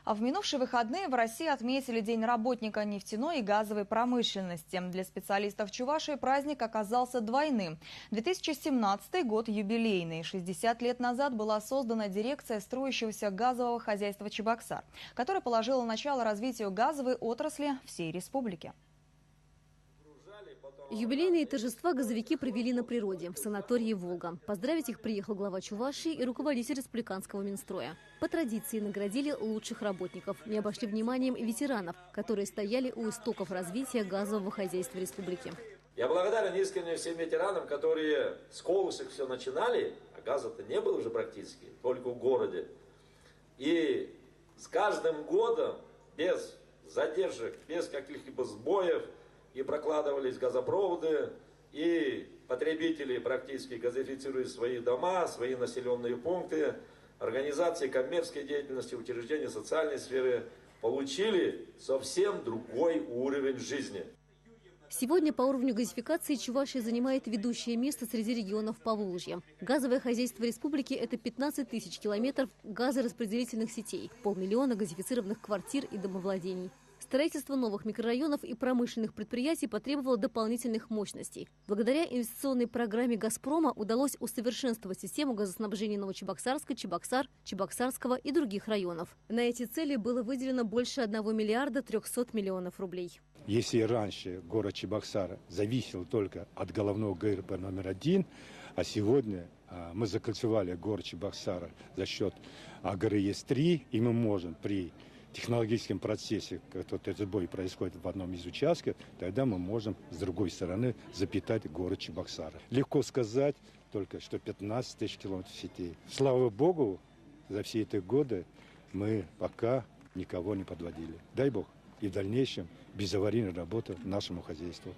А в минувшие выходные в России отметили День работника нефтяной и газовой промышленности. Для специалистов Чувашии праздник оказался двойным. 2017 год юбилейный. 60 лет назад была создана дирекция строящегося газового хозяйства «Чебоксар», которая положила начало развитию газовой отрасли всей республики. Юбилейные торжества газовики провели на природе, в санатории «Волга». Поздравить их приехал глава Чувашии и руководитель республиканского Минстроя. По традиции наградили лучших работников. Не обошли вниманием и ветеранов, которые стояли у истоков развития газового хозяйства республики. Я благодарен искренне всем ветеранам, которые с колышек все начинали, а газа-то не было уже практически, только в городе. И с каждым годом без задержек, без каких-либо сбоев и прокладывались газопроводы, и потребители практически газифицируют свои дома, свои населенные пункты, организации коммерческой деятельности, учреждения социальной сферы получили совсем другой уровень жизни. Сегодня по уровню газификации Чувашия занимает ведущее место среди регионов Поволжья. Газовое хозяйство республики – это 15 тысяч километров газораспределительных сетей, 500 000 газифицированных квартир и домовладений. Строительство новых микрорайонов и промышленных предприятий потребовало дополнительных мощностей. Благодаря инвестиционной программе «Газпрома» удалось усовершенствовать систему газоснабжения Новочебоксарска, Чебоксар, Чебоксарского и других районов. На эти цели было выделено больше 1 миллиарда 300 миллионов рублей. Если раньше город Чебоксар зависел только от головного ГРП номер 1, а сегодня мы закольцевали город Чебоксара за счет АГРС-3, и мы можем при технологическом процессе, как этот бой происходит в одном из участков, тогда мы можем с другой стороны запитать город Чебоксара. Легко сказать только, что 15 тысяч километров сетей. Слава Богу, за все эти годы мы пока никого не подводили. Дай Бог. И в дальнейшем безаварийная работа нашему хозяйству.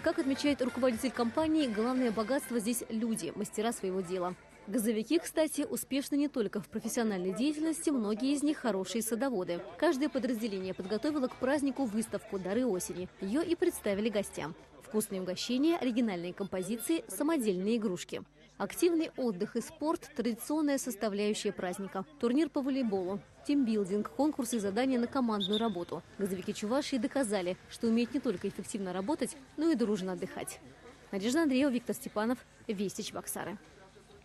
Как отмечает руководитель компании, главное богатство здесь люди, мастера своего дела. Газовики, кстати, успешны не только в профессиональной деятельности, многие из них хорошие садоводы. Каждое подразделение подготовило к празднику выставку «Дары осени». Ее и представили гостям. Вкусные угощения, оригинальные композиции, самодельные игрушки. Активный отдых и спорт – традиционная составляющая праздника. Турнир по волейболу, тимбилдинг, конкурсы и задания на командную работу. Газовики Чувашии доказали, что умеют не только эффективно работать, но и дружно отдыхать. Надежда Андреева, Виктор Степанов, Вести Чебоксары.